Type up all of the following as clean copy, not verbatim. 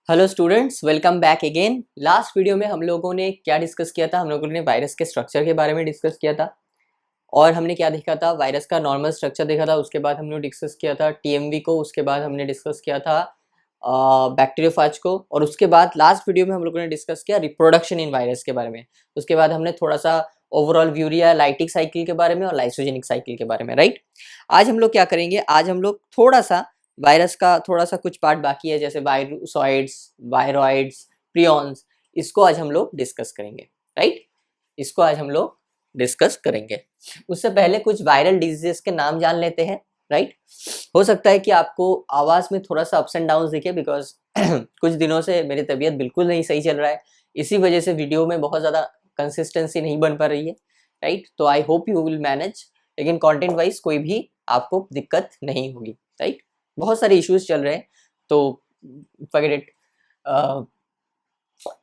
Hello students, welcome back again. Last video में हम लोगों ने क्या डिस्कस किया था? हम लोगों ने वायरस के स्ट्रक्चर के बारे में डिस्कस किया था और हमने क्या देखा था? वायरस का नॉर्मल स्ट्रक्चर देखा था। उसके बाद हमने डिस्कस किया था टीएमवी को। उसके बाद हमने डिस्कस किया था बैक्टीरियोफाज को। और उसके बाद लास्ट वीडियो में हम लोगों ने डिस्कस किया रिप्रोडक्शन इन वायरस के बारे में। उसके बाद हमने थोड़ा सा ओवरऑल व्यू लिया लाइटिक साइकिल के बारे में और लाइसोजेनिक साइकिल के बारे में, राइट। आज हम लोग क्या करेंगे? आज हम लोग थोड़ा सा वायरस का थोड़ा सा कुछ पार्ट बाकी है, जैसे वायरोसॉइड्स, वायरॉइड्स, प्रियॉन्स। इसको आज हम लोग डिस्कस करेंगे, राइट। इसको आज हम लोग डिस्कस करेंगे। उससे पहले कुछ वायरल डिजीजेस के नाम जान लेते हैं, राइट। हो सकता है कि आपको आवाज़ में थोड़ा सा अप्स एंड डाउन दिखे, बिकॉज कुछ दिनों से मेरी तबीयत बिल्कुल नहीं सही चल रहा है। इसी वजह से वीडियो में बहुत ज़्यादा कंसिस्टेंसी नहीं बन पा रही है, राइट। तो I hope you will manage, लेकिन कंटेंट वाइज कोई भी आपको दिक्कत नहीं होगी, राइट। बहुत सारे इश्यूज चल रहे हैं, तो फॉरगेट इट।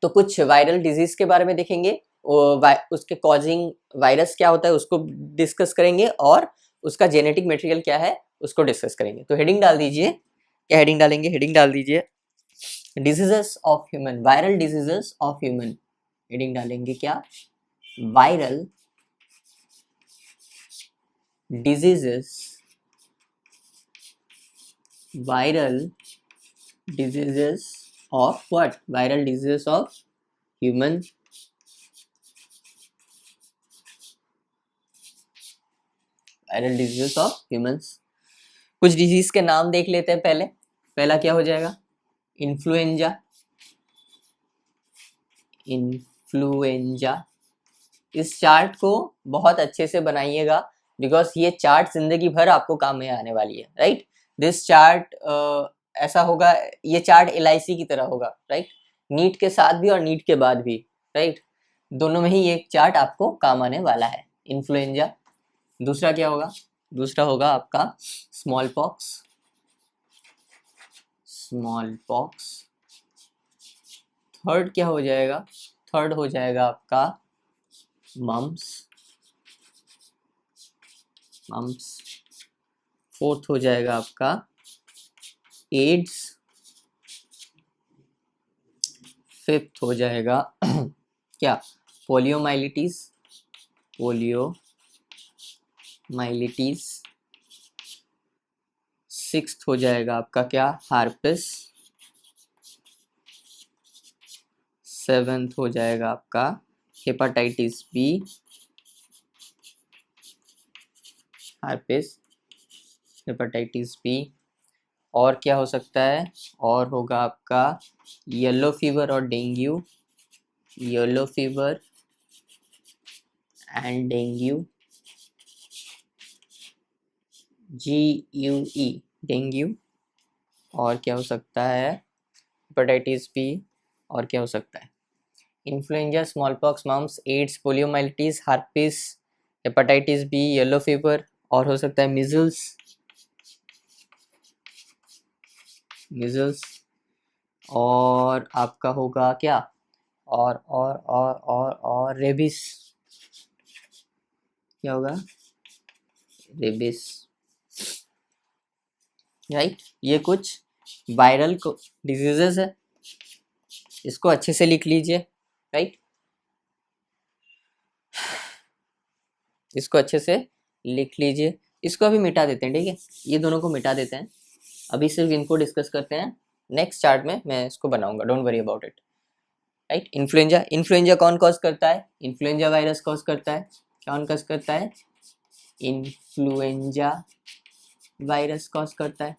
तो कुछ वायरल डिजीज के बारे में देखेंगे, उसके कॉजिंग वायरस क्या होता है उसको डिस्कस करेंगे, और उसका जेनेटिक मटेरियल क्या है उसको डिस्कस करेंगे। तो हेडिंग डाल दीजिए। क्या हेडिंग डालेंगे? हेडिंग डाल दीजिए diseases of human, viral diseases of human. Heading डालेंगे क्या? Viral diseases, viral diseases of what? Viral diseases of human, viral diseases of humans. कुछ डिजीज के नाम देख लेते हैं पहले। पहला क्या हो जाएगा? इन्फ्लुएंजा। इन्फ्लुएंजा। इस चार्ट को बहुत अच्छे से बनाइएगा, बिकॉज ये चार्ट जिंदगी भर आपको काम में आने वाली है, राइट। दिस चार्ट ऐसा होगा, ये चार्ट LIC की तरह होगा, राइट। नीट के साथ भी और नीट के बाद भी, राइट। दोनों में ही ये चार्ट आपको काम आने वाला है। इन्फ्लुएंजा। दूसरा क्या होगा? दूसरा होगा आपका small pox. Small pox. Third क्या हो जाएगा? थर्ड हो जाएगा आपका मम्स। मम्स। फोर्थ हो जाएगा आपका एड्स। फिफ्थ हो जाएगा क्या? पोलियोमाइलिटीज। पोलियोमाइलिटीज। सिक्स्थ हो जाएगा आपका क्या? हार्पिस। सेवेंथ हो जाएगा आपका hepatitis B. Herpes, hepatitis B. और क्या हो सकता है? और होगा आपका येलो फीवर और dengue. Yellow fever and dengue. GUE, dengue. और क्या हो सकता है? Hepatitis B. और क्या हो सकता है? Influenza, small pox, mumps, AIDS, poliomyelitis, herpes, hepatitis B, yellow fever. और हो सकता है मिजल्स। मिजल्स। और आपका होगा क्या? और रेबिस। क्या होगा? Rabies, right. ये कुछ वायरल डिजीजेस है, इसको अच्छे से लिख लीजिए, राइट। इसको अच्छे से लिख लीजिए। इसको अभी मिटा देते हैं, ठीक है। ये दोनों को मिटा देते हैं, अभी सिर्फ इनको डिस्कस करते हैं। नेक्स्ट चार्ट में मैं इसको बनाऊंगा, don't worry about it, right. Influenza. Influenza कौन कॉज करता है? इन्फ्लुएंजा वायरस कॉज करता है। कौन कॉज करता है? इन्फ्लुएंजा वायरस कॉज करता है।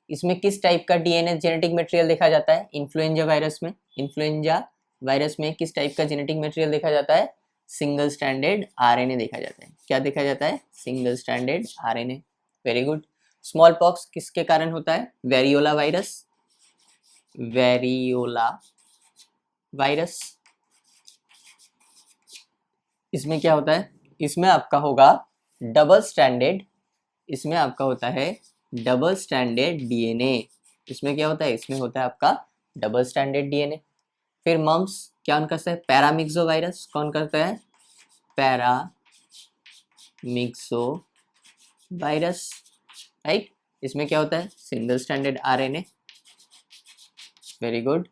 इसमें किस टाइप का DNA जेनेटिक मटेरियल देखा जाता है? इन्फ्लुएंजा वायरस में। इन्फ्लुएंजा वायरस में किस टाइप का जेनेटिक मटेरियल देखा जाता है? सिंगल स्ट्रैंडेड RNA देखा जाता है। क्या देखा जाता है? Single stranded RNA। Very good. Small pox किसके कारण होता है? Variola virus. Variola virus. इसमें क्या होता है? इसमें आपका होगा डबल स्ट्रैंडेड। इसमें आपका होता है डबल स्ट्रैंडेड DNA। इसमें क्या होता है? इसमें होता है आपका डबल स्ट्रैंडेड DNA। फिर मम्स क्या कौन करता है? Paramyxo virus. कौन करता है? Paramyxo virus, right. इसमें क्या होता है? Single stranded RNA। Very good.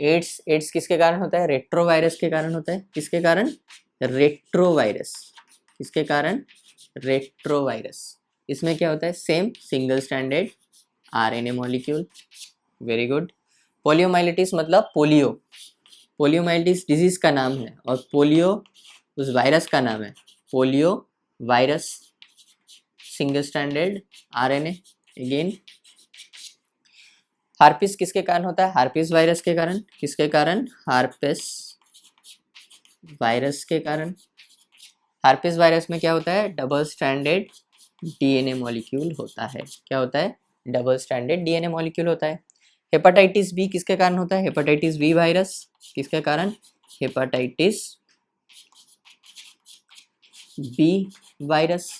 AIDS, AIDS किसके कारण होता है? रेट्रोवायरस के कारण होता है। किसके कारण? रेट्रोवायरस। किसके कारण? रेट्रोवायरस। इसमें क्या होता है? Same single stranded RNA molecule. Very good. Poliomyelitis मतलब पोलियो, पोलियोमाइलिटिस डिजीज का नाम है और पोलियो उस वायरस का नाम है। Polio virus, single stranded RNA. Again हार्पिस किसके कारण होता है? हार्पिस वायरस के कारण। किसके कारण? हार्पिस वायरस के कारण। हार्पिस वायरस में क्या होता है? डबल स्ट्रैंडेड डीएनए मॉलिक्यूल होता है। क्या होता है? डबल स्ट्रैंडेड डीएनए मॉलिक्यूल होता है। हेपेटाइटिस बी किसके कारण होता है? Hepatitis B virus. किसके कारण? Hepatitis B virus.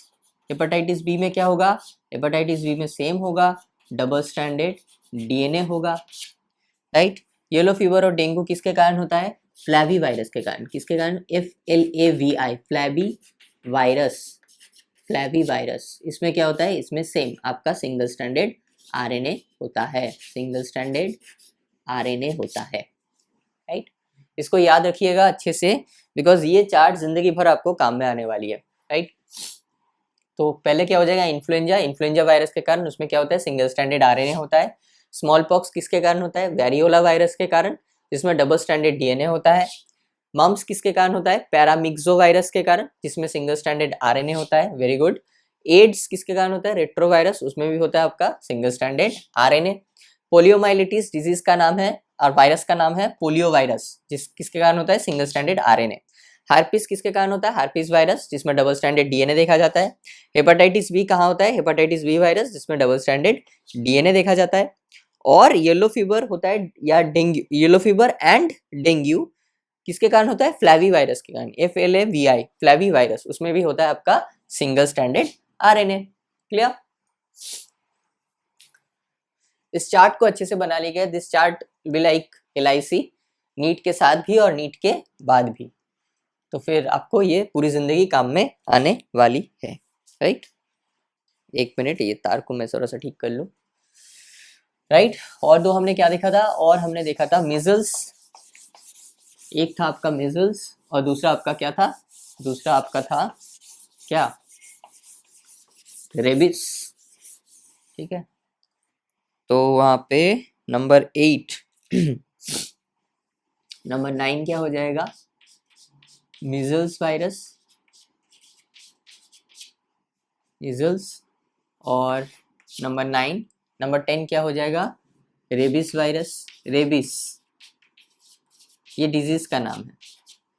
Hepatitis B में क्या होगा? हेपेटाइटिस बी में सेम होगा, डबल स्ट्रैंडेड डीएनए होगा, राइट। येलो फीवर और डेंगू किसके कारण होता है? फ्लैवी वायरस के कारण। किसके कारण? FLAVI, flavivirus. Flavivirus इसमें क्या होता है? इसमें सेम आपका सिंगल स्ट्रैंडेड आरएनए होता है। सिंगल स्ट्रैंडेड आरएनए होता है, राइट। इसको याद रखिएगा अच्छे से, बिकॉज ये चार्ट जिंदगी भर आपको काम में आने वाली है, राइट। तो पहले क्या हो जाएगा? इन्फ्लुएंजा, इन्फ्लुएंजा वायरस के कारण उसमें क्या होता है? सिंगल स्ट्रैंडेड आरएनए होता है। स्मॉल पॉक्स किसके कारण होता है? वेरियोला वायरस के कारण, जिसमें डबल स्ट्रैंडेड डीएनए होता है। मम्स किसके कारण होता है? पैरामिक्सो वायरस के कारण, जिसमें सिंगल स्ट्रैंडेड आरएनए होता है। Very good. एड्स किसके कारण होता है? रेट्रोवायरस, उसमें भी होता है आपका single stranded RNA. Poliomyelitis disease का नाम है और वायरस का नाम है पोलियो वायरस, जिस किसके कारण होता है? Single stranded RNA. हार्पिस किसके कारण होता है? हार्पिस वायरस, जिसमें डबल स्ट्रैंडेड डीएनए देखा जाता है। हेपेटाइटिस बी कहाँ होता है? हेपेटाइटिस बी वायरस, जिसमें डबल स्ट्रैंडेड डीएनए देखा जाता है। और येलो फीवर होता है या dengue, yellow fever and dengue किसके कारण होता है? फ्लैवी वायरस के कारण। FLAVI, फ्लैवी वायरस, उसमें भी होता है आपका सिंगल स्ट्रैंडेड आरएनए। क्लियर? इस चार्ट को अच्छे से बना लीजिए। This chart will like LIC, NEET के साथ भी और नीट के बाद भी, तो फिर आपको ये पूरी जिंदगी काम में आने वाली है, राइट। एक मिनट, ये तार को मैं थोड़ा सा ठीक कर लूँ, राइट। और दो हमने क्या देखा था? और हमने देखा था मिजल्स। एक था आपका मिजल्स और दूसरा आपका क्या था? दूसरा आपका था क्या? रेबिस, ठीक है। तो वहां पे नंबर 8 नंबर 9 क्या हो जाएगा? Measles virus, measles. और नंबर 9, नंबर 10 क्या हो जाएगा? Rabies virus. रेबिस ये डिजीज का नाम है।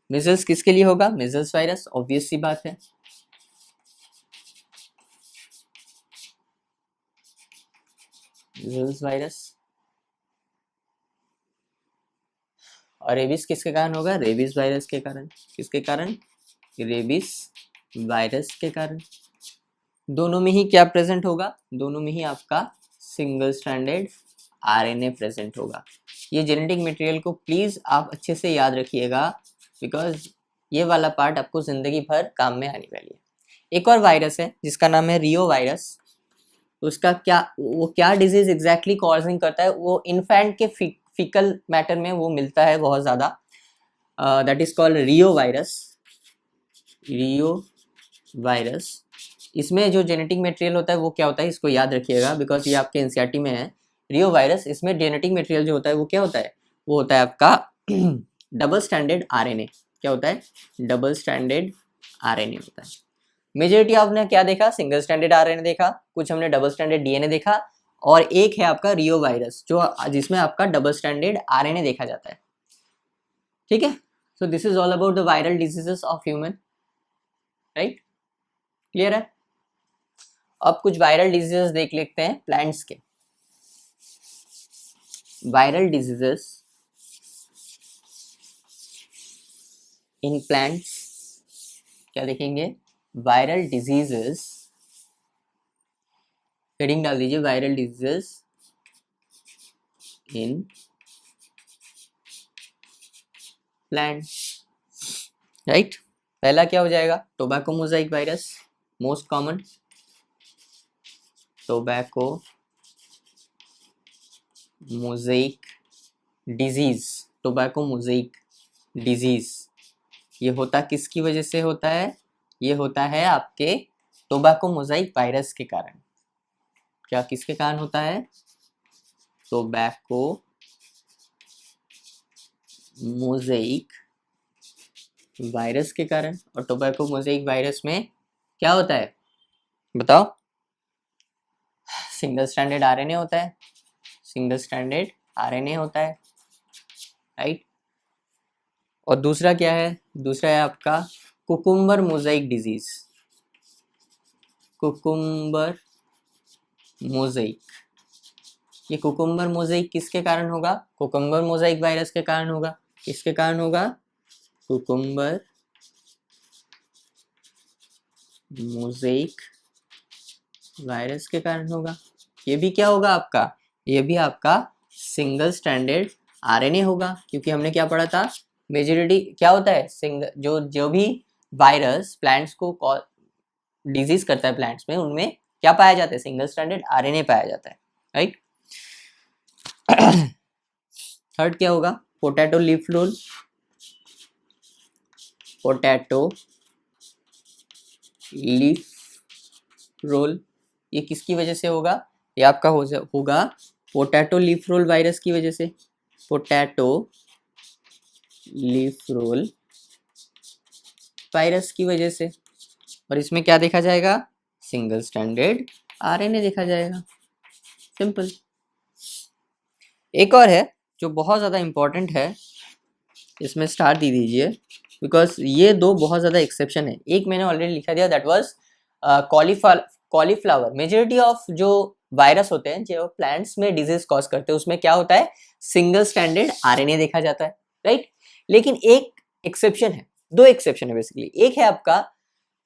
मिजल्स किसके लिए होगा? मिजल्स वायरस, ऑब्वियस सी बात है। Measles virus. और रेबिस किसके कारण होगा? रेबिस वायरस के कारण। किसके कारण? रेबिस वायरस के कारण। दोनों में ही क्या प्रेजेंट होगा? दोनों में ही आपका सिंगल स्ट्रैंडेड आरएनए प्रेजेंट होगा। ये जेनेटिक मटेरियल को प्लीज आप अच्छे से याद रखिएगा, बिकॉज ये वाला पार्ट आपको जिंदगी भर काम में आने वाली है। एक और वायरस है जिसका नाम है रियो वायरस। उसका क्या, वो क्या डिजीज एग्जैक्टली कॉजिंग करता है? वो इन्फेंट के फीकल मैटर में वो मिलता है बहुत ज्यादा। That is called Rio virus. Rio virus, इसमें जो जेनेटिक मटेरियल होता है वो क्या होता है? इसको याद रखिएगा, बिकॉज ये आपके एनसीईआरटी में है। रियो वायरस, इसमें जेनेटिक मटेरियल जो होता है वो क्या होता है? वो होता है आपका डबल स्ट्रैंडेड आरएनए। क्या होता है? डबल स्ट्रैंडेड आरएनए होता है। मेजोरिटी आपने क्या देखा? सिंगल स्ट्रैंडेड आरएनए देखा, कुछ हमने डबल स्ट्रैंडेड डीएनए देखा, और एक है आपका रियो वायरस जो जिसमें आपका डबल स्ट्रैंडेड आरएनए देखा जाता है, ठीक है। सो this is all about the viral diseases of human, right. Clear है? अब कुछ वायरल डिजीजेस देख लेते हैं प्लांट्स के। वायरल डिजीजेस इन प्लांट्स, क्या देखेंगे? वायरल डिजीजेस, हेडिंग डाल दीजिए viral diseases in plants, right. पहला क्या हो जाएगा? Tobacco Mosaic virus, most common. Tobacco Mosaic disease, tobacco mosaic disease, ये होता किसकी वजह से होता है? ये होता है आपके टोबैको मोज़ेक वायरस के कारण। क्या किसके कारण होता है? टोबैको मोज़ेक वायरस के कारण। और टोबैको मोज़ेक वायरस में क्या होता है बताओ? सिंगल स्ट्रैंडेड आरएनए होता है, सिंगल स्ट्रैंडेड आरएनए होता है, राइट। और दूसरा क्या है? दूसरा है आपका cucumber mosaic disease. Cucumber mosaic, ये कुकुम्बर मोज़ेक किसके कारण होगा? कुकुम्बर मोज़ेक वायरस के कारण होगा। किसके कारण होगा? कुकुम्बर मोज़ेक वायरस के कारण होगा। ये भी क्या होगा आपका? ये भी आपका सिंगल स्ट्रैंडेड आरएनए होगा, क्योंकि हमने क्या पढ़ा था? मेजोरिटी क्या होता है? सिंगल जो जो भी वायरस प्लांट्स को डिजीज करता है प्लांट्स में, उनमें क्या पाया जाता है? सिंगल स्ट्रैंडेड आरएनए पाया जाता है, राइट। थर्ड क्या होगा? Potato leaf roll. Potato leaf roll, ये किसकी वजह से होगा? ये आपका होगा पोटैटो लीफ रोल वायरस की वजह से। पोटैटो लीफ रोल वायरस की वजह से। और इसमें क्या देखा जाएगा? सिंगल स्ट्रैंडेड आरएनए देखा जाएगा, सिंपल। एक और है जो बहुत ज़्यादा इम्पोर्टेंट है, इसमें स्टार दे दीजिए, बिकॉज ये दो बहुत ज़्यादा एक्सेप्शन है। एक मैंने ऑलरेडी लिखा दिया, that was cauliflower. Majority of जो वायरस होते हैं जो प्लांट्स में डिजीज कॉज करते हैं, उसमें क्या होता है? सिंगल स्टैंडर्ड आरएनए देखा जाता है, राइट। लेकिन एक एक्सेप्शन है, दो एक्सेप्शन है बेसिकली। एक है आपका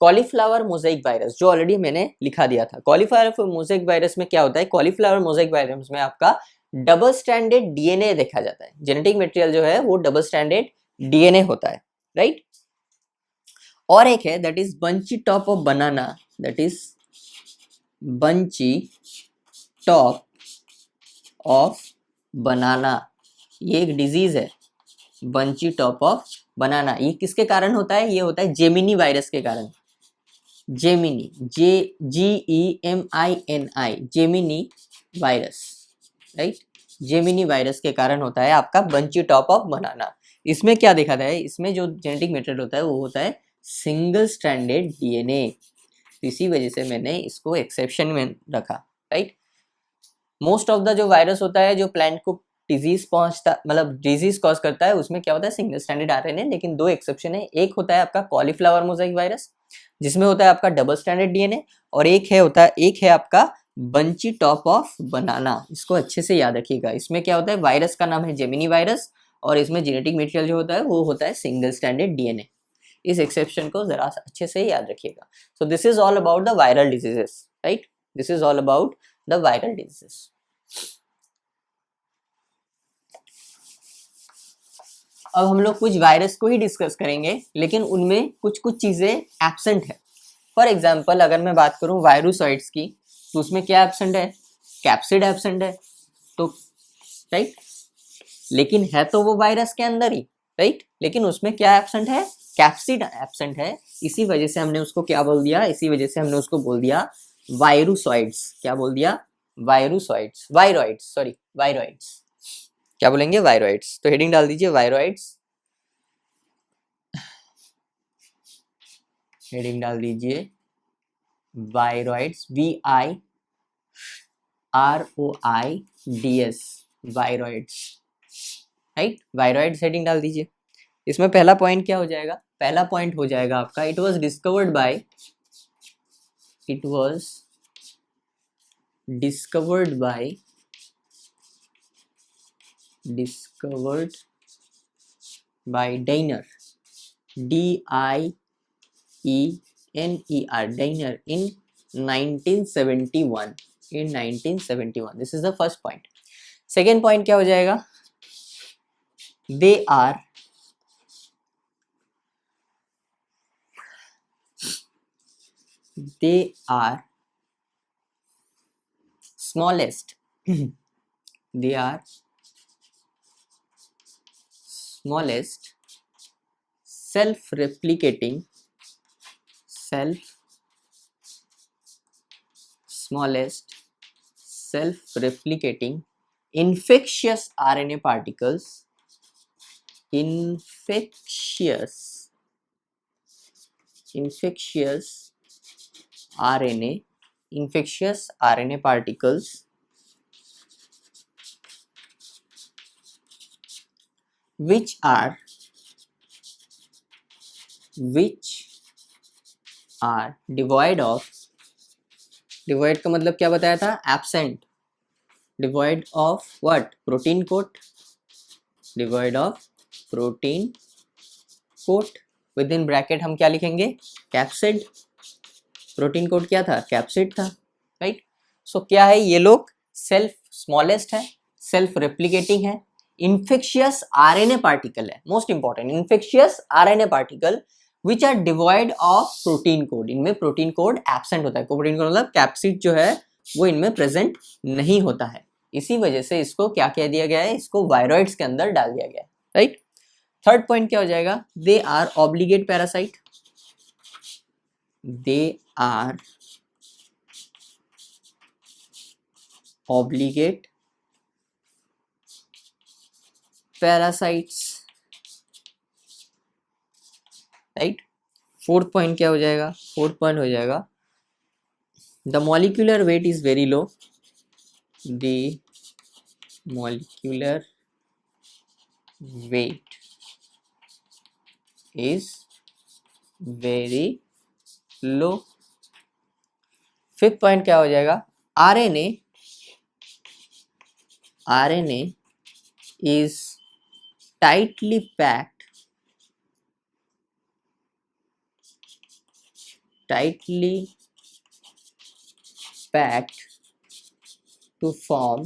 कॉलीफ्लावर मोज़ेक वायरस, जो ऑलरेडी मैंने लिखा दिया था। कॉलीफ्लावर मोज़ेक वायरस में क्या होता है? कॉलीफ्लावर मोज़ेक वायरस में आपका डबल स्टैंडर्ड डीएनए देखा जाता है। जेनेटिक मटेरियल जो है वो डबल स्टैंडर्ड डीएनए होता है, राइट। और एक है that is bunchy top of banana, that is bunchy top of बनाना। ये एक डिजीज है, बंची टॉप ऑफ बनाना। ये किसके कारण होता है? ये होता है जेमिनी वायरस के कारण। Gemini, GEMINI, Gemini virus, right. Gemini virus के कारण होता है आपका बंची टॉप ऑफ बनाना। इसमें क्या देखा जाए? इसमें जो जेनेटिक मटेरियल होता है वो होता है सिंगल स्ट्रैंडेड डीएनए। इसी वजह से मैंने इसको एक्सेप्शन में रखा, राइट। मोस्ट ऑफ द जो वायरस होता है जो प्लांट को डिजीज पहुंचता, मतलब डिजीज कॉज करता है, उसमें क्या होता है? Single standard RNA. लेकिन दो एक्सेप्शन है। एक होता है आपका कॉलीफ्लावर मोज़ेक वायरस, जिसमें होता है आपका डबल स्टैंडर्ड डीएनए। और एक है आपका बंची टॉप ऑफ बनाना। इसको अच्छे से याद रखिएगा। इसमें क्या होता है? वायरस का नाम है जेमिनी वायरस, और इसमें जेनेटिक मटेरियल जो होता है वो होता है सिंगल स्टैंडर्ड डीएनए। इस एक्सेप्शन को जरा अच्छे से याद रखिएगा। सो this is all about the viral diseases, right. This is all about the viral diseases. अब हम लोग कुछ वायरस को ही डिस्कस करेंगे, लेकिन उनमें कुछ कुछ चीजें एब्सेंट है। फॉर एग्जाम्पल अगर मैं बात करूं वायरोसॉइड्स की, तो उसमें क्या एब्सेंट है? कैप्सिड एब्सेंट है, तो राइट। लेकिन है तो वो वायरस के अंदर ही, राइट। लेकिन उसमें क्या एब्सेंट है? कैप्सिड एब्सेंट है। इसी वजह से हमने उसको क्या बोल दिया? इसी वजह से हमने उसको बोल दिया वायरोसॉइड्स। क्या बोल दिया? वायरोसॉइड्स, वायरॉइड्स, सॉरी वायरॉइड्स। क्या बोलेंगे? वायरॉइड्स। तो हेडिंग डाल दीजिए वायरॉइड्स। हेडिंग डाल दीजिए viroids, VIROIDS, viroids, right. Viroids heading डाल दीजिए। इसमें पहला पॉइंट क्या हो जाएगा? पहला पॉइंट हो जाएगा आपका it was discovered by Diener, Diener in 1971, in 1971। This is the first point. Second point क्या हो जाएगा? They are smallest they are smallest self-replicating infectious RNA particles infectious RNA particles which are devoid का मतलब क्या बताया था, absent, devoid of what, protein coat, devoid of protein coat, within bracket हम क्या लिखेंगे, कैप्सिड, प्रोटीन कोड क्या था, कैप्सिड था, राइट। सो क्या है, ये लोग सेल्फ स्मॉलेस्ट है, सेल्फ रेप्लिकेटिंग है, इन्फेक्शियस आरएनए पार्टिकल है, most important, infectious RNA particle which are devoid of protein code, इनमें प्रोटीन कोड एब्सेंट होता है, प्रोटीन कोड मतलब कैप्सिड जो है वो इनमें प्रेजेंट नहीं होता है, इसी वजह से इसको क्या कह दिया गया है, इसको वायरॉइड्स के अंदर डाल दिया गया है, राइट। थर्ड पॉइंट क्या हो जाएगा, they are obligate parasite, they are obligate parasites, right. Fourth point क्या हो जाएगा, फोर्थ पॉइंट हो जाएगा the molecular weight is very low, the molecular weight is very low. Fifth point क्या हो जाएगा, RNA is tightly packed to form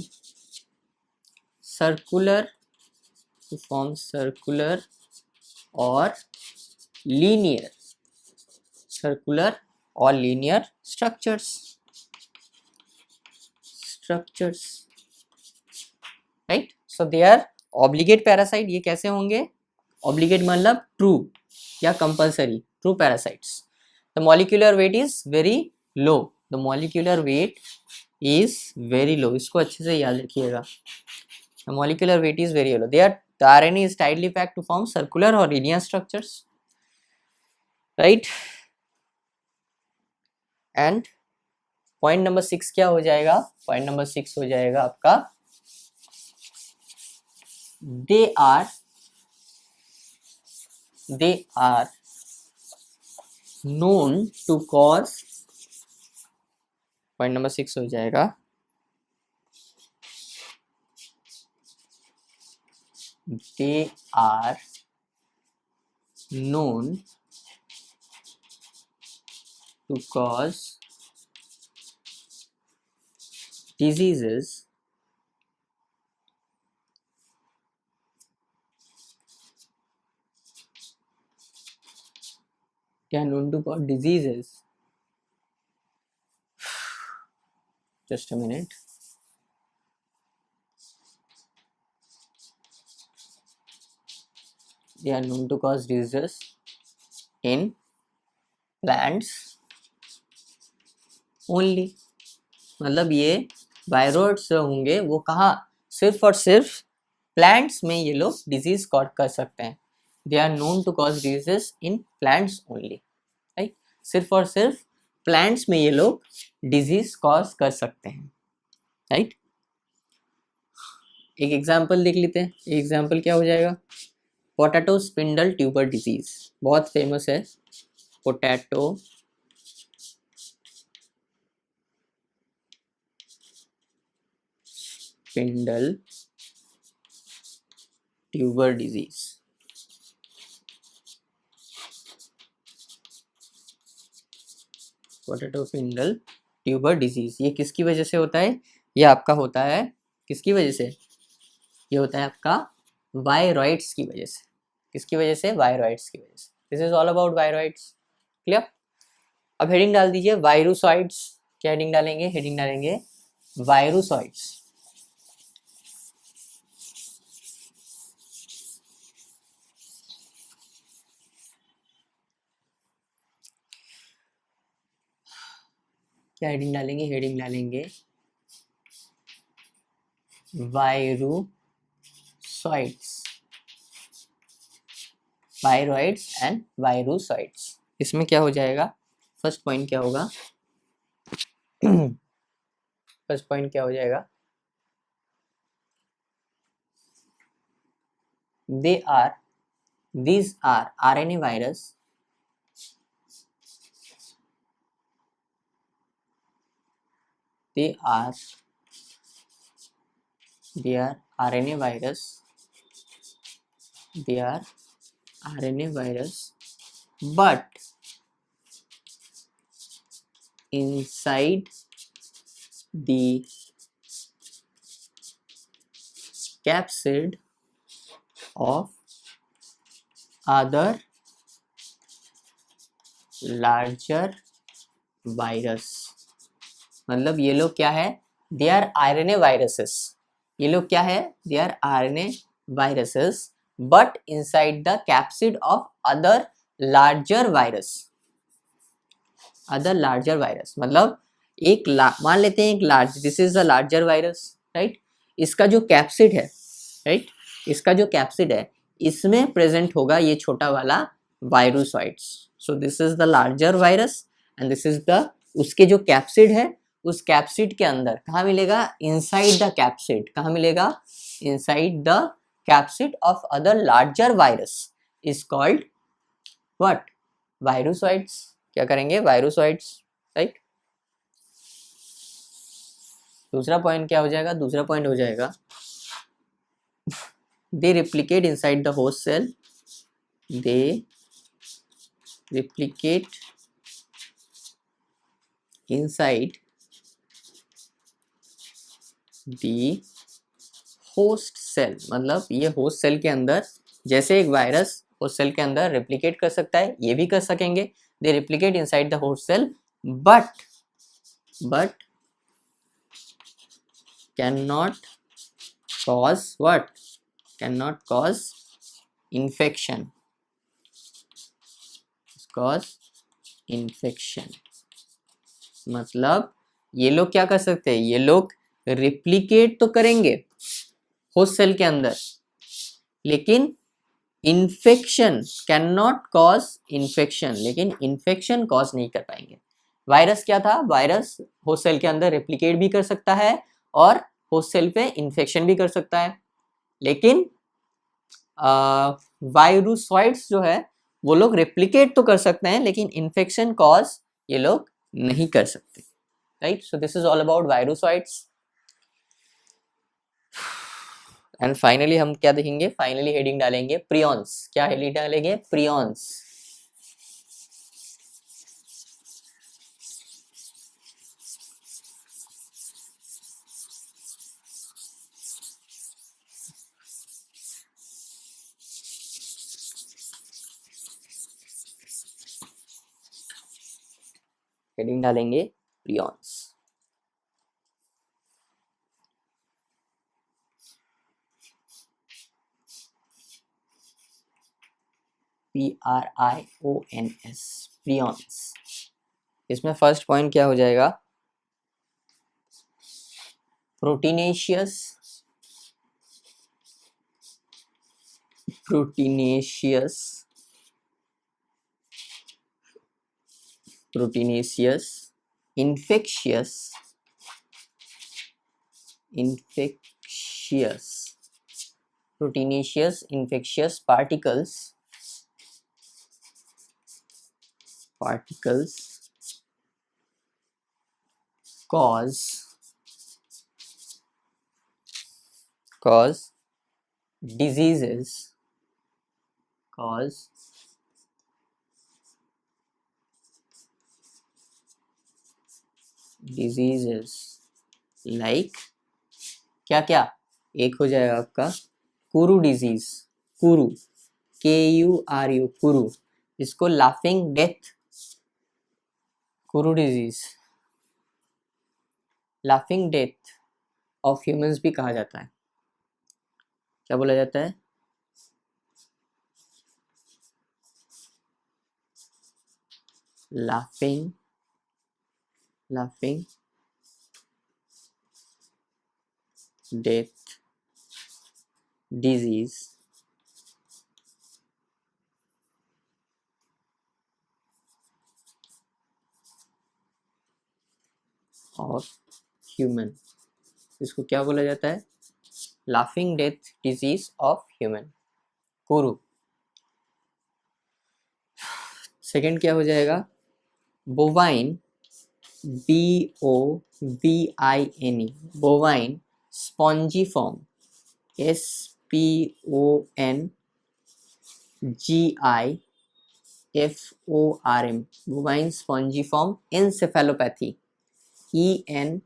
circular or linear structures, right? So they are obligate parasite, ये कैसे होंगे, obligate मतलब true या compulsory, true parasites। The molecular weight is very low, इसको अच्छे से याद रखिएगा, the molecular weight is very low, the RNA is tightly packed to form circular or linear structures, right। And point number 6 क्या हो जाएगा, point number 6 हो जाएगा आपका, they are known to cause, point number 6 हो जाएगा, they are known to cause diseases just a minute, they are known to cause diseases in plants only, मतलब ये वायरॉइड्स होंगे वो कहाँ, सिर्फ और सिर्फ प्लांट्स में ये लोग डिजीज कॉज कर सकते हैं, they are known to cause diseases in plants only, right, सिर्फ और सिर्फ प्लांट्स में ये लोग डिजीज कॉज कर सकते हैं, राइट। एक एग्जांपल देख लेते हैं, एग्जांपल क्या हो जाएगा, पोटैटो स्पिंडल ट्यूबर डिजीज, बहुत फेमस है, potato spindle tuber disease, potato spindle tuber disease, ये किसकी वजह से होता है, ये आपका होता है किसकी वजह से, ये होता है आपका वायरॉइड्स की वजह से, किसकी वजह से, वायरॉइड्स की वजह से। This is all about viroids, clear. अब हेडिंग डाल दीजिए वायरोसॉइड्स, क्या हेडिंग डालेंगे, हेडिंग डालेंगे वायरोसॉइड्स, क्या हेडिंग डालेंगे? हेडिंग डालेंगे वायरुसॉइड्स, वायरॉइड्स एंड वायरुसॉइड्स। इसमें क्या हो जाएगा? फर्स्ट पॉइंट क्या होगा? फर्स्ट पॉइंट क्या हो जाएगा? these are RNA virus, they are RNA virus, they are RNA virus, but inside the capsid of other larger virus। मतलब ये लोग क्या है? They are RNA viruses। ये लोग क्या है? They are RNA viruses but inside the capsid of other larger virus। Other larger virus मतलब मान लेते हैं एक large, this is a larger virus, right. इसका जो कैप्सिड है, राइट, इसका जो कैप्सिड है इसमें प्रेजेंट होगा ये छोटा वाला virusoids. So this is the larger virus and this is the, उसके जो कैप्सिड है उस कैप्सिड के अंदर कहाँ मिलेगा? Inside the capsid. कहाँ मिलेगा? Inside the capsid of other larger virus is called what? Virusoids. क्या करेंगे? वायरोसॉइड्स, राइट। दूसरा पॉइंट क्या हो जाएगा? दूसरा पॉइंट हो जाएगा they replicate inside the host cell, they replicate inside the host cell. मतलब ये होस्ट सेल के अंदर, जैसे एक वायरस होस्ट सेल के अंदर रिप्लिकेट कर सकता है, ये भी कर सकेंगे। They replicate inside the host cell but cannot cause what? Cannot cause infection, cause infection। मतलब ये लोग क्या कर सकते हैं? ये लोग रिप्लिकेट तो करेंगे होस्ट सेल के अंदर, लेकिन infection, can not cause infection, लेकिन इन्फेक्शन कॉज नहीं कर पाएंगे। वायरस क्या था? वायरस होस्ट सेल के अंदर रेप्लिकेट भी कर सकता है और होस्ट सेल पे इन्फेक्शन भी कर सकता है, लेकिन वायरोसॉइड्स जो है वो लोग रेप्लिकेट तो कर सकते हैं लेकिन इन्फेक्शन कॉज ये लोग नहीं कर सकते, right. So this is all about virusoids. And finally हम क्या देखेंगे? फाइनली हेडिंग डालेंगे प्रियॉन्स। क्या हेडिंग डालेंगे? प्रियॉन्स। हेडिंग डालेंगे प्रियॉन्स। PRIONS, prions. इसमें फर्स्ट पॉइंट क्या हो जाएगा? Proteinaceous, proteinaceous, proteinaceous, infectious, infectious, proteinaceous infectious particles, particles cause diseases, cause diseases like क्या क्या? एक हो जाएगा आपका कुरु डिजीज, कुरु, KURU, कुरु। इसको लाफिंग डेथ, कुरु disease, laughing death of humans भी कहा जाता है। क्या बोला जाता है? Laughing laughing death disease of human, इसको क्या बोला जाता है? Laughing death disease of human, कुरु। सेकंड क्या हो जाएगा? Bovine, BOVINE, bovine spongiform, SPONGIFORM, bovine spongiform encephalopathy, ENCPHALOPATHY,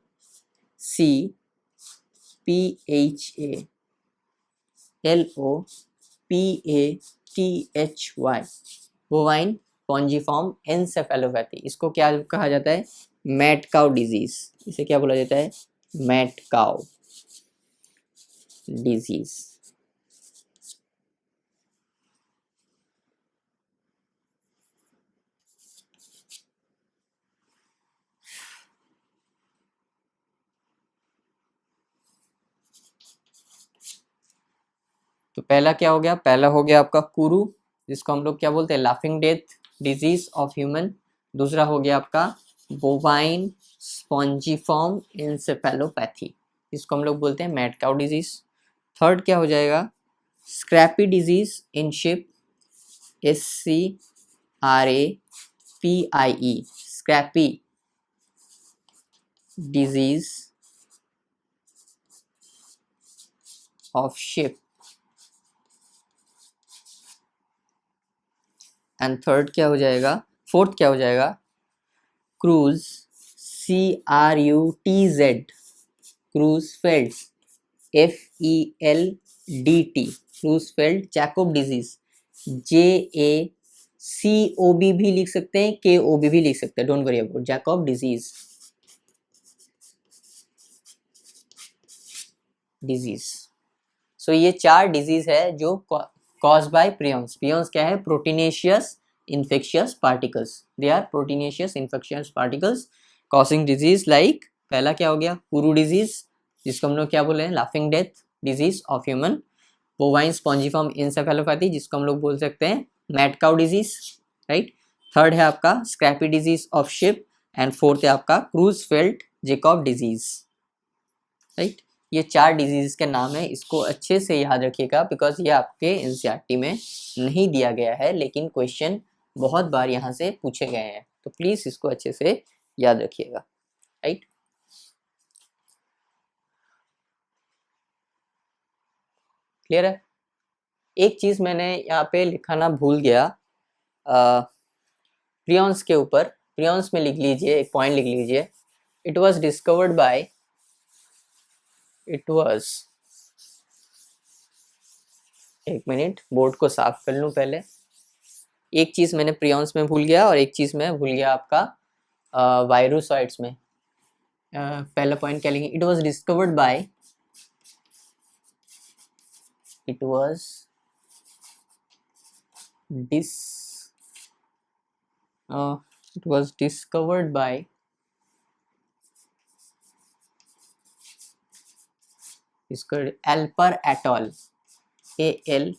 bovine spongiform encephalopathy. इसको क्या कहा जाता है? Mad cow disease. इसे क्या बोला जाता है? Mad cow disease. तो पहला क्या हो गया? पहला हो गया आपका कुरु, जिसको हम लोग क्या बोलते हैं? Laughing death disease of human. दूसरा हो गया आपका बोवाइन स्पॉन्जीफॉर्म एन्सेफेलोपैथी, जिसको हम लोग बोलते हैं मैड काउ डिजीज। थर्ड क्या हो जाएगा? Scrapie disease in sheep, SCRAPIE, scrapie disease of sheep. And third क्या हो जाएगा? फोर्थ क्या हो जाएगा? Creutz, CRUTZ, Creutzfeldt, FELDT, Creutzfeldt Jakob disease, JACOB भी लिख सकते हैं, KOB भी लिख सकते हैं, don't worry about Jakob disease. So ये 4 डिजीज है जो कॉज बाय प्रियॉन्स। प्रियॉन्स क्या है? Proteinaceous infectious particles, they are proteinaceous infectious particles causing disease like, पहला क्या हो गया? कुरु डिजीज, जिसको हम लोग क्या बोले हैं? Laughing death disease of human. Bovine spongiform encephalopathy, जिसको हम लोग बोल सकते हैं mad cow disease, right. Third है आपका scrapie disease of sheep, and fourth है आपका क्रूजफेल्ड जैकोब डिजीज, राइट। ये 4 डिजीज के नाम है, इसको अच्छे से याद रखिएगा बिकॉज ये आपके एनसीईआरटी में नहीं दिया गया है, लेकिन क्वेश्चन बहुत बार यहाँ से पूछे गए हैं, तो प्लीज इसको अच्छे से याद रखिएगा, राइट। क्लियर है? एक चीज मैंने यहाँ पे लिखाना भूल गया, प्रियॉन्स के ऊपर, प्रियॉन्स में लिख लीजिए, एक पॉइंट लिख लीजिए। It was discovered bye, it was, एक मिनट बोर्ड को साफ कर लूं पहले। एक चीज मैंने प्रियॉन्स में भूल गया और एक चीज मैं भूल गया आपका वायरोसॉइड्स में। पहला पॉइंट क्या लिखेंगे? It was discovered bye, it was it was discovered by Alper et al, ALPER,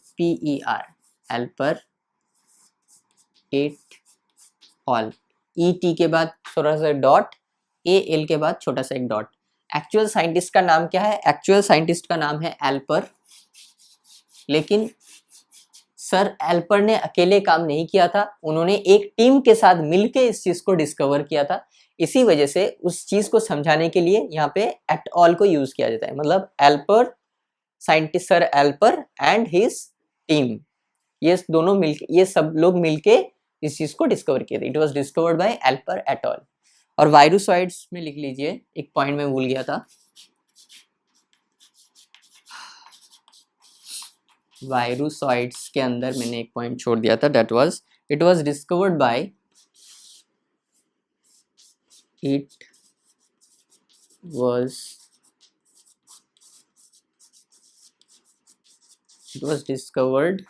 Alper et al, ET के बाद थोड़ा सा डॉट, AL के बाद छोटा सा एक डॉट। एक्चुअल साइंटिस्ट का नाम क्या है? एक्चुअल साइंटिस्ट का नाम है एल्पर, लेकिन सर एल्पर ने अकेले काम नहीं किया था, उन्होंने एक टीम के साथ मिलकर इस चीज को डिस्कवर किया था। इसी वजह से उस चीज को समझाने के लिए यहाँ पे एट ऑल को यूज किया जाता है, मतलब Alper, scientist sir Alper and his team, ये दोनों मिलके, ये सब लोग मिलके इस चीज को डिस्कवर किए थे। It was discovered by Alper et al. और वायरोसॉइड्स में लिख लीजिए, एक पॉइंट में भूल गया था, वायरोसॉइड्स के अंदर मैंने एक पॉइंट छोड़ दिया था, that was it was discovered bye, it was discovered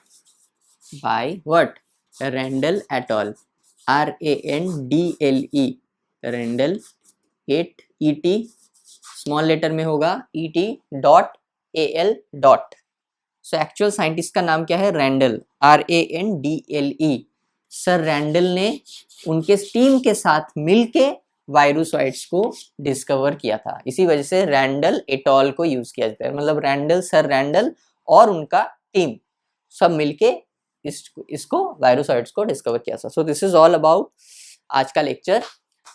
by what? Randall et al, RANDLE, Randall 8 small letter में होगा et.al. सो एक्चुअल साइंटिस्ट का नाम क्या है? Randall, RANDLE। सर रैंडल ने उनके टीम के साथ मिलके वायरोसॉइड्स को डिस्कवर किया था, इसी वजह से रैंडल एटॉल को यूज किया जाता है। मतलब रैंडल, सर रैंडल और उनका टीम सब मिलके इसको वायरोसॉइड्स को डिस्कवर किया था। सो दिस इज ऑल अबाउट आज का लेक्चर।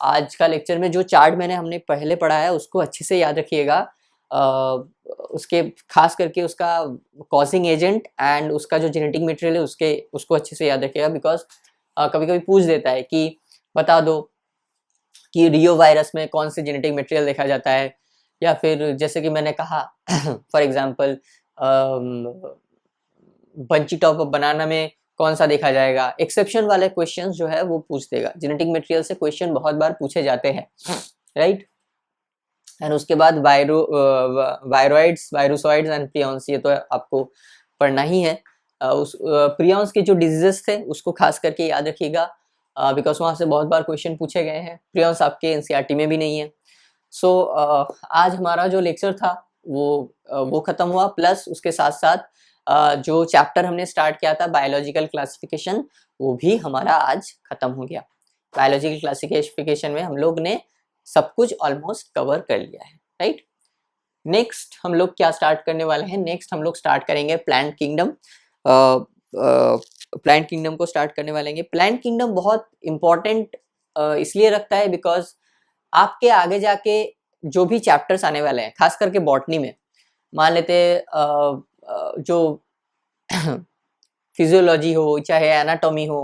आज का लेक्चर में जो चार्ट मैंने हमने पहले पढ़ा है उसको अच्छे से याद रखिएगा, उसके खास करके उसका कॉजिंग एजेंट एंड उसका जो जेनेटिक मटेरियल है उसको अच्छे से याद रखिएगा, बिकॉज कभी कभी पूछ देता है कि बता दो कि रियो वायरस में कौन से जेनेटिक मटेरियल देखा जाता है, या फिर जैसे कि मैंने कहा for example bunchy top of बनाना में कौन सा देखा जाएगा। एक्सेप्शन वाले क्वेश्चंस जो है वो पूछ देगा। जेनेटिक मटेरियल से क्वेश्चन बहुत बार पूछे जाते हैं, राइट। एंड उसके बाद वायरोइड्स, वायरोसॉइड्स एंड प्रियॉन्स, ये तो आपको पढ़ना ही है। उस प्रियॉन्स के जो डिजीजेस थे उसको खास करके याद रखिएगा, बिकॉज वहाँ से बहुत बार क्वेश्चन पूछे गए हैं। प्रियॉन्स आपके एनसीईआरटी में भी नहीं है। सो आज हमारा जो लेक्चर था वो खत्म हुआ, प्लस उसके साथ साथ जो चैप्टर हमने स्टार्ट किया था बायोलॉजिकल क्लासिफिकेशन, वो भी हमारा आज खत्म हो गया। बायोलॉजिकल क्लासिफिकेशन में हम लोग ने सब कुछ ऑलमोस्ट कवर कर लिया है, राइट। नेक्स्ट हम लोग क्या स्टार्ट करने वाले हैं? नेक्स्ट हम लोग स्टार्ट करेंगे प्लांट किंगडम। प्लांट किंगडम को स्टार्ट करने वाले हैं। प्लांट किंगडम बहुत इंपॉर्टेंट इसलिए रखता है बिकॉज आपके आगे जाके जो भी चैप्टर्स आने वाले हैं, खास करके बॉटनी में, मान लेते जो फिजियोलॉजी हो चाहे एनाटॉमी हो,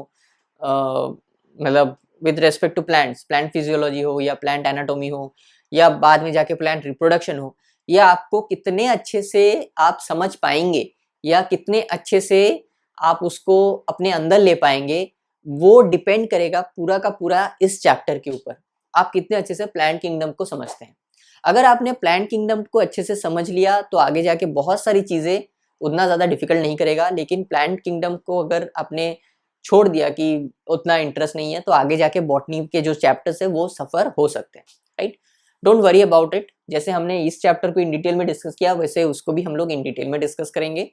मतलब with respect to plants, plant physiology हो या प्लांट एनाटॉमी हो या बाद में जाके प्लांट रिप्रोडक्शन हो, या आपको कितने अच्छे से आप समझ पाएंगे या कितने अच्छे से आप उसको अपने अंदर ले पाएंगे, वो डिपेंड करेगा पूरा का पूरा इस चैप्टर के ऊपर। आप कितने अच्छे से प्लांट किंगडम को समझते हैं। अगर आपने प्लांट किंगडम को अच्छे से समझ लिया तो आगे जाके बहुत सारी चीजें उतना ज्यादा डिफिकल्ट नहीं करेगा, लेकिन प्लांट किंगडम को अगर आपने छोड़ दिया कि उतना इंटरेस्ट नहीं है, तो आगे जाके बॉटनी के जो चैप्टर्स है वो सफर हो सकते हैं, right. Don't worry about it. जैसे हमने इस चैप्टर को इन डिटेल में डिस्कस किया, वैसे उसको भी हम लोग इन डिटेल में डिस्कस करेंगे,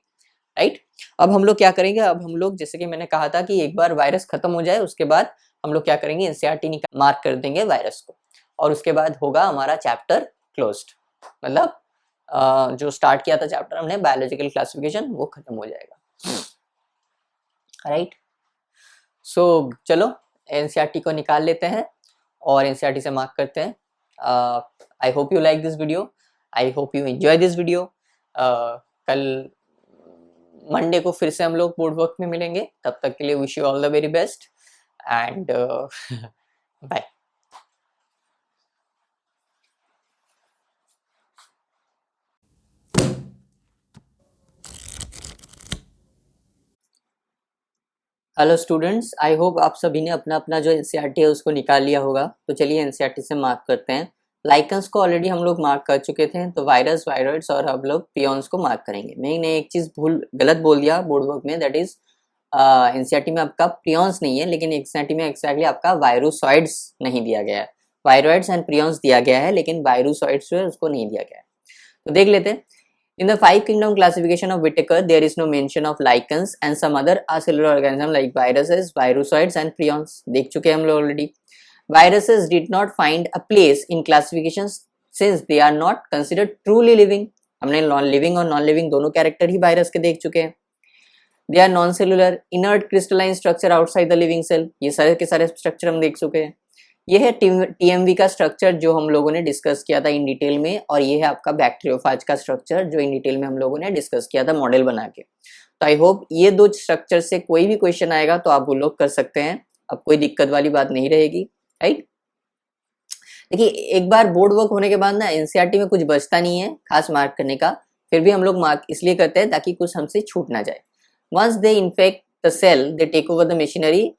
राइट। अब हम लोग क्या करेंगे? अब हम लोग जैसे कि मैंने कहा था कि एक बार वायरस खत्म हो जाए उसके बाद हम लोग क्या करेंगे? एनसीईआरटी मार्क कर देंगे वायरस को, और उसके बाद होगा हमारा चैप्टर क्लोज्ड। मतलब जो स्टार्ट किया था चैप्टर हमने बायोलॉजिकल क्लासिफिकेशन, वो खत्म हो जाएगा, राइट। सो चलो एनसीईआरटी को निकाल लेते हैं और एनसीईआरटी से मार्क करते हैं। I hope you like this video, I hope you enjoy this video. कल मंडे को फिर से हम लोग बोर्ड वर्क में मिलेंगे। तब तक के लिए wish you all the very best and bye. Hello students, I hope आप सभी ने अपना अपना जो एनसीईआरटी है उसको निकाल लिया होगा। तो चलिए एनसीईआरटी से मार्क करते हैं। लाइकन्स को ऑलरेडी हम लोग मार्क कर चुके थे, तो वायरस, वायरॉइड्स और हम लोग प्रियॉन्स को मार्क करेंगे। मैंने एक चीज गलत बोल दिया बोर्ड वर्क में, दैट इज एनसीईआरटी में आपका प्रियॉन्स नहीं है, लेकिन एनसीईआरटी में एक्जैक्टली आपका वायरोसॉइड्स नहीं दिया गया है। वायरॉइड्स एंड प्रियॉन्स दिया गया है, लेकिन वायरोसॉइड्स जो है उसको नहीं दिया गया है। तो देख लेते हैं। In the five kingdom classification of Whittaker, there is no mention of lichens and some other acellular organisms like viruses, virusoids and prions. देख चुके हैं हम लोग already. Viruses did not find a place in classifications since they are not considered truly living. हमने non-living और non-living दोनों character ही virus के देख चुके हैं। They are non-cellular, inert crystalline structure outside the living cell. ये सारे के सारे स्ट्रक्चर हम देख चुके हैं। ये है टीएमवी का स्ट्रक्चर जो हम लोगों ने डिस्कस किया था इन डिटेल में, और ये है आपका बैक्टीरियोफाज का स्ट्रक्चर जो इन डिटेल में हम लोगों ने डिस्कस किया था मॉडल बना के। तो आई होप ये दो स्ट्रक्चर से कोई भी क्वेश्चन आएगा तो आप वो लोग कर सकते हैं, अब कोई दिक्कत वाली बात नहीं रहेगी, राइट। देखिए एक बार बोर्ड वर्क होने के बाद ना एनसीईआरटी में कुछ बचता नहीं है खास मार्क करने का, फिर भी हम लोग मार्क इसलिए करते हैं ताकि कुछ हमसे छूट ना जाए। Once they infect the cell they take over the machinery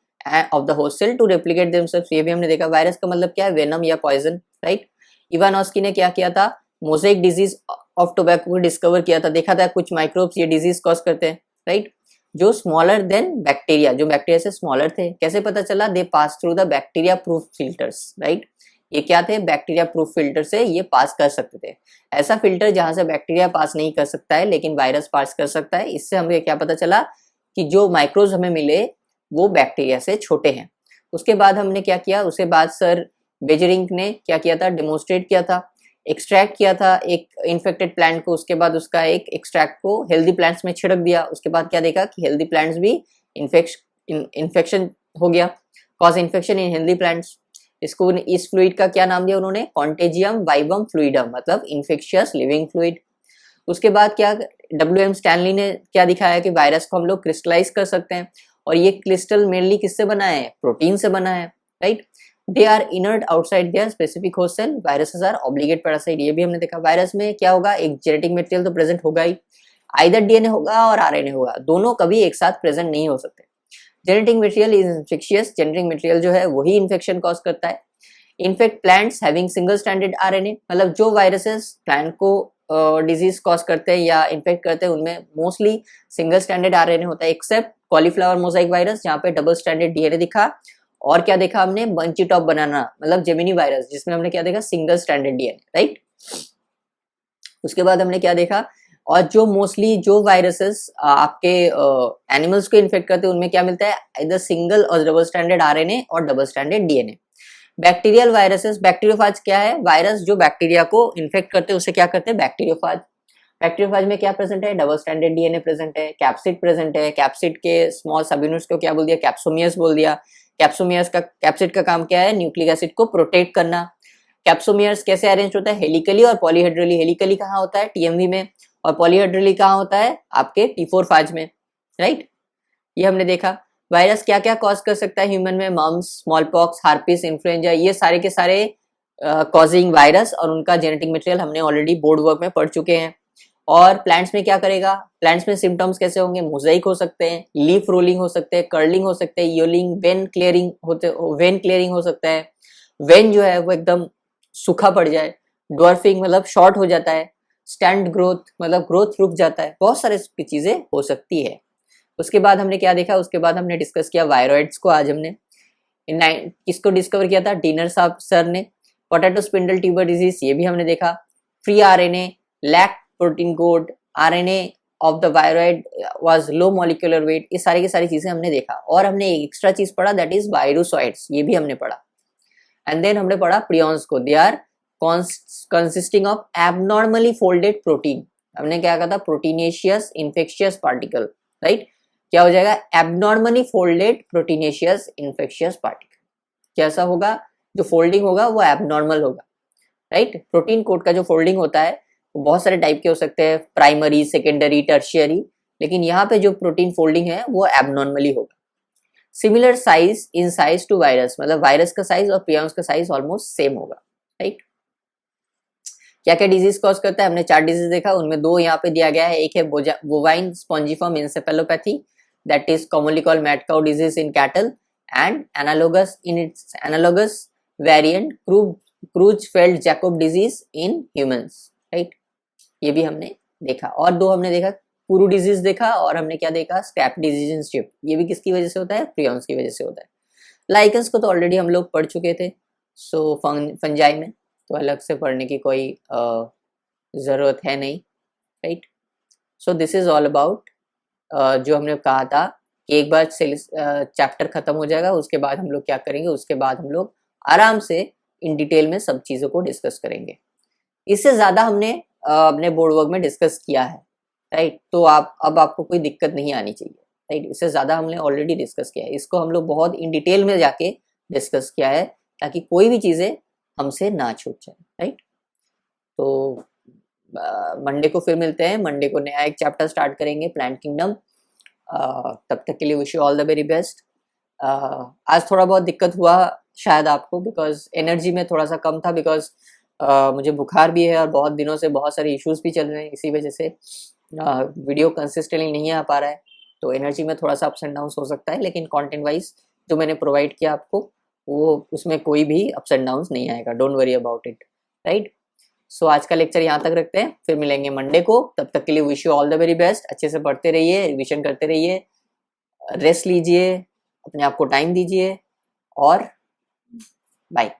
of the host cell to replicate themselves. ये भी हमने देखा। वायरस का मतलब क्या है? वेनम या पॉइजन, राइट। इवानोस्की ने क्या किया था? मोज़ेक डिजीज ऑफ टोबैको को डिस्कवर किया था। देखा था कुछ माइक्रोब्स ये डिजीज कॉज करते हैं, राइट, जो स्मॉलर देन बैक्टीरिया, जो बैक्टीरिया से स्मॉलर थे। कैसे पता चला? They pass through the bacteria proof filters, right. ये क्या थे, बैक्टीरिया प्रूफ फिल्टर से ये पास कर सकते थे। ऐसा फिल्टर जहां से बैक्टीरिया पास नहीं कर सकता है लेकिन वायरस पास कर सकता है। इससे हमें क्या पता चला कि जो माइक्रोज हमें मिले वो बैक्टीरिया से छोटे हैं। उसके बाद हमने क्या किया, उसके बाद सर बेजरिंग ने क्या किया था, डेमोन्स्ट्रेट किया था, एक्सट्रैक्ट किया था एक इन्फेक्टेड प्लांट को, उसके बाद उसका एक एक्सट्रैक्ट को हेल्दी प्लांट्स में छिड़क दिया। उसके बाद क्या देखा कि हेल्दी प्लांट्स भी इन्फेक्शन हो गया, cause infection in healthy plants. इसको इस फ्लूइड का क्या नाम दिया उन्होंने, कॉन्टेजियम वाइवम फ्लूइडम, मतलब इन्फेक्शियस लिविंग फ्लूइड। उसके बाद क्या, WM स्टैनली ने क्या दिखाया कि वायरस को हम लोग क्रिस्टलाइज कर सकते हैं, और ये क्रिस्टल मेनली किससे बना है, प्रोटीन से बना है, right. They are inert outside their specific host cell, viruses are obligate parasite. ये भी हमने देखा। वायरस में क्या होगा, एक जेनेटिक मटेरियल तो प्रेजेंट होगा ही, आइदर DNA होगा और RNA होगा, दोनों कभी एक साथ प्रेजेंट नहीं हो सकते। Genetic material is infectious, genetic material जो है वही इन्फेक्शन कॉज करता है। In fact plants having single stranded RNA, मतलब जो वायरसेस प्लांट को डिजीज कॉज करते हैं या इन्फेक्ट करते हैं उनमें मोस्टली सिंगल स्ट्रैंडेड RNA होता है, एक्सेप्ट कॉलीफ्लावर मोजाइक वायरस जहाँ पे डबल स्ट्रैंडेड DNA दिखा। और क्या देखा हमने, बंची टॉप बनाना, मतलब जेमिनी वायरस, जिसमें हमने क्या देखा, सिंगल स्ट्रैंडेड DNA, राइट। उसके बाद हमने क्या देखा, और जो मोस्टली जो वायरसेस आपके एनिमल्स को इन्फेक्ट करते हैं उनमें क्या मिलता है, इधर सिंगल और डबल स्ट्रैंडेड RNA और double stranded DNA। Bacterial viruses, bacteriophage क्या है, वायरस जो बैक्टीरिया को इन्फेक्ट करते हैं उसे क्या करते हैं, बैक्टीरियोफाज। बैक्टीरियोफाज में क्या प्रेजेंट है, डबल स्ट्रैंडेड DNA प्रेजेंट है, कैप्सिड प्रेजेंट है, कैप्सिड के स्मॉल सब यूनिट्स को क्या बोल दिया, कैप्सोमियस बोल दिया। कैप्सिड का काम क्या है, न्यूक्लिक एसिड को प्रोटेक्ट करना। कैप्सोमियर्स कैसे अरेंज होता है, हेलिकली और पॉलीहेड्रली। हेलिकली कहाँ होता है, TMV में, और पॉलीहेड्रली कहाँ होता है, आपके T4 फाज में, राइट। ये हमने देखा। वायरस क्या क्या कॉज कर सकता है ह्यूमन में, mumps, small pox, herpes, influenza, ये सारे के सारे कॉजिंग वायरस, और उनका जेनेटिक मटेरियल हमने ऑलरेडी बोर्ड वर्क में पढ़ चुके हैं। और प्लांट्स में क्या करेगा, प्लांट्स में सिम्टम्स कैसे होंगे, मोजाइक हो सकते हैं, लीफ रोलिंग हो सकते हैं, कर्लिंग हो सकते हैं, योलिंग, वेन क्लियरिंग हो सकता है। वेन जो है वो एकदम सूखा पड़ जाए, ड्वार्फिंग मतलब शॉर्ट हो जाता है, स्टैंड ग्रोथ मतलब ग्रोथ रुक जाता है, बहुत सारे चीजें हो सकती है। उसके बाद हमने क्या देखा, उसके बाद हमने डिस्कस किया वायरॉइड्स को। आज हमने किसको डिस्कवर किया था, डिनर साहब सर ने। पोटैटो स्पिंडल ट्यूबर डिजीज, ये भी हमने देखा। Free RNA, lack protein code, RNA of the viroid was low molecular weight, ये सारी की सारी चीजें हमने देखा। और हमने एक एक्स्ट्रा चीज पढ़ा, दैट इज वायरोसॉइड्स, ये भी हमने पढ़ा। एंड देन हमने पढ़ा प्रियॉन्स को, they are consisting of abnormally folded protein. हमने क्या कहा था, प्रोटीनेशियस इन्फेक्शियस पार्टिकल, राइट। क्या हो जाएगा, abnormally folded proteinaceous infectious particle. कैसा होगा, जो फोल्डिंग होगा वो एबनॉर्मल होगा, राइट। प्रोटीन कोड का जो फोल्डिंग होता है वो बहुत सारे टाइप के हो सकते हैं, प्राइमरी, सेकेंडरी, टर्शियरी, लेकिन यहाँ पे जो प्रोटीन फोल्डिंग है वो एबनॉर्मली होगा। Similar size in size to virus, मतलब वायरस का साइज और प्रियॉन्स का साइज ऑलमोस्ट सेम होगा, राइट। क्या क्या डिजीज कॉज करता है, हमने 4 डिजीज देखा, उनमें 2 यहाँ पे दिया गया है। एक है bovine spongiform encephalopathy, that is commonly called mad cow disease in cattle, and analogous variant Creutzfeldt Jakob disease in humans, right. ये भी हमने देखा। और 2 हमने देखा, पुरू डिजीज देखा, और हमने क्या देखा, स्क्रैप डिजीज इन शिप। ये भी किसकी वजह से होता है, प्रियॉन्स की वजह से होता है। लाइकन्स को तो ऑलरेडी हम लोग पढ़ चुके थे, सो फंजाई में तो अलग से पढ़ने की कोई ज़रूरत है नहीं, right. So this is all about जो हमने कहा था कि एक बार चैप्टर खत्म हो जाएगा, उसके बाद हम लोग क्या करेंगे, उसके बाद हम लोग आराम से इन डिटेल में सब चीज़ों को डिस्कस करेंगे। इससे ज़्यादा हमने अपने बोर्ड वर्क में डिस्कस किया है, राइट। तो अब आपको कोई दिक्कत नहीं आनी चाहिए, राइट। इससे ज़्यादा हमने ऑलरेडी डिस्कस किया है, इसको हम लोग बहुत इन डिटेल में जाके डिस्कस किया है, ताकि कोई भी चीज़ें हमसे ना छूट जाए, राइट। तो मंडे को फिर मिलते हैं, मंडे को नया एक चैप्टर स्टार्ट करेंगे, प्लांट किंगडम। तब तक के लिए wish you all the very best. आज थोड़ा बहुत दिक्कत हुआ शायद आपको, बिकॉज एनर्जी में थोड़ा सा कम था, बिकॉज मुझे बुखार भी है और बहुत दिनों से बहुत सारे इश्यूज भी चल रहे हैं, इसी वजह से वीडियो कंसिस्टेंटली नहीं आ पा रहा है। तो एनर्जी में थोड़ा सा अप्स एंड डाउन्स हो सकता है, लेकिन कंटेंट वाइज जो मैंने प्रोवाइड किया आपको, वो उसमें कोई भी अप्स एंड डाउन्स नहीं आएगा, don't worry about it, right. So आज का लेक्चर यहाँ तक रखते हैं, फिर मिलेंगे मंडे को। तब तक के लिए wish you all the very best. अच्छे से पढ़ते रहिए, रिविजन करते रहिए, रेस्ट लीजिए, अपने आप को टाइम दीजिए, और बाय।